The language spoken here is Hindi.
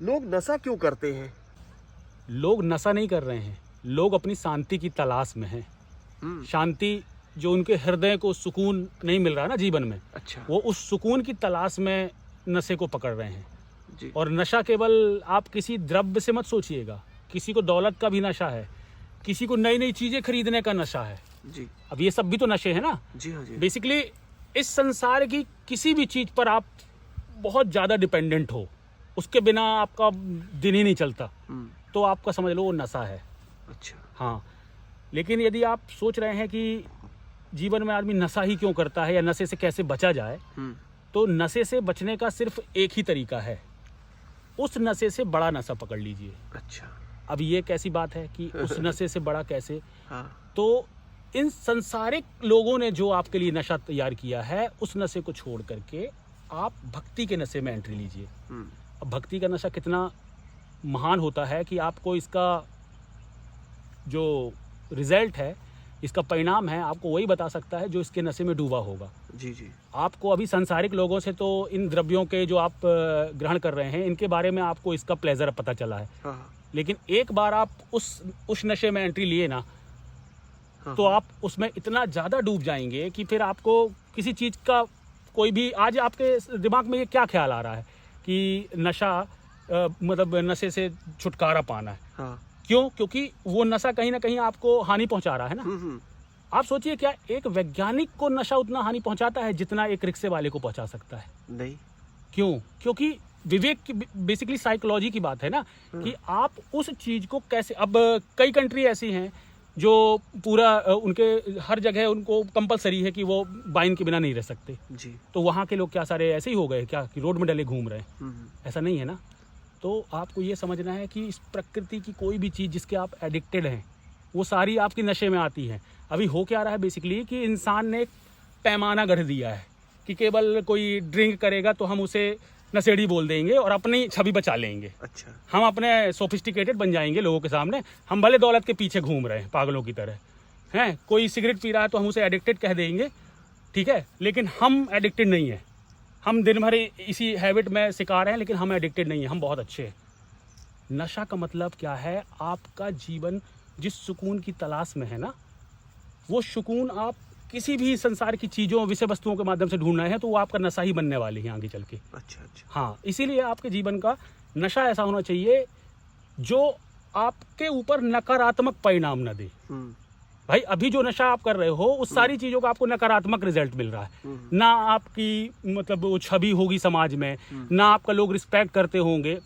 लोग नशा क्यों करते हैं? लोग नशा नहीं कर रहे हैं, लोग अपनी शांति की तलाश में हैं। शांति जो उनके हृदय को सुकून नहीं मिल रहा ना जीवन में, अच्छा। वो उस सुकून की तलाश में नशे को पकड़ रहे हैं। जी। और नशा केवल आप किसी द्रव्य से मत सोचिएगा, किसी को दौलत का भी नशा है, किसी को नई नई चीजें खरीदने का नशा है। जी। अब ये सब भी तो नशे हैं ना। जी हाँ जी। बेसिकली इस संसार की किसी भी चीज पर आप बहुत ज्यादा डिपेंडेंट हो, उसके बिना आपका दिन ही नहीं चलता, तो आपका समझ लो वो नशा है। अच्छा। हाँ, लेकिन यदि आप सोच रहे हैं कि जीवन में आदमी नशा ही क्यों करता है या नशे से कैसे बचा जाए, तो नशे से बचने का सिर्फ एक ही तरीका है, उस नशे से बड़ा नशा पकड़ लीजिए। अच्छा। अब ये कैसी बात है कि उस नशे से बड़ा कैसे? हाँ। तो इन संसारिक लोगों ने जो आपके लिए नशा तैयार किया है, उस नशे को छोड़ करके आप भक्ति के नशे में एंट्री लीजिए। अब भक्ति का नशा कितना महान होता है कि आपको इसका जो रिजल्ट है, इसका परिणाम है, आपको वही बता सकता है जो इसके नशे में डूबा होगा। जी जी। आपको अभी सांसारिक लोगों से तो इन द्रव्यों के जो आप ग्रहण कर रहे हैं, इनके बारे में आपको इसका प्लेजर पता चला है। हाँ। लेकिन एक बार आप उस नशे में एंट्री लिए ना, तो आप उसमें इतना ज़्यादा डूब जाएंगे कि फिर आपको किसी चीज़ का कोई भी, आज आपके दिमाग में ये क्या ख्याल आ रहा है कि नशा मतलब नशे से छुटकारा पाना है। हाँ। क्यों? क्योंकि वो नशा कहीं ना कहीं आपको हानि पहुंचा रहा है ना। आप सोचिए, क्या एक वैज्ञानिक को नशा उतना हानि पहुंचाता है जितना एक रिक्शे वाले को पहुंचा सकता है? नहीं। क्यों? क्योंकि विवेक की, बेसिकली साइकोलॉजी की बात है ना, कि आप उस चीज को कैसे, अब कई कंट्री ऐसी हैं जो पूरा उनके हर जगह उनको कंपलसरी है कि वो वाइन के बिना नहीं रह सकते। जी। तो वहाँ के लोग क्या सारे ऐसे ही हो गए क्या कि रोड में डले घूम रहे हैं? ऐसा नहीं है ना। तो आपको ये समझना है कि इस प्रकृति की कोई भी चीज़ जिसके आप एडिक्टेड हैं, वो सारी आपकी नशे में आती हैं। अभी हो क्या रहा है बेसिकली कि इंसान ने एक पैमाना गढ़ दिया है कि केवल कोई ड्रिंक करेगा तो हम उसे नशेड़ी बोल देंगे और अपनी छवि बचा लेंगे। अच्छा। हम अपने सोफिस्टिकेटेड बन जाएंगे लोगों के सामने। हम भले दौलत के पीछे घूम रहे हैं पागलों की तरह, हैं, कोई सिगरेट पी रहा है तो हम उसे एडिक्टेड कह देंगे, ठीक है, लेकिन हम एडिक्टेड नहीं है। हम दिन भर इसी हैबिट में शिकार हैं, लेकिन हम एडिक्टेड नहीं है, हम बहुत अच्छे हैं। नशा का मतलब क्या है? आपका जीवन जिस सुकून की तलाश में है ना, वो सुकून आप किसी भी संसार की चीज़ों, विषय वस्तुओं के माध्यम से ढूंढ रहे हैं, तो वो आपका नशा ही बनने वाले हैं आगे चल के। अच्छा अच्छा। हाँ, इसीलिए आपके जीवन का नशा ऐसा होना चाहिए जो आपके ऊपर नकारात्मक परिणाम न दे। भाई अभी जो नशा आप कर रहे हो, उस सारी चीज़ों का आपको नकारात्मक रिजल्ट मिल रहा है। ना आपकी मतलब वो छवि होगी समाज में, ना आपका लोग रिस्पेक्ट करते होंगे।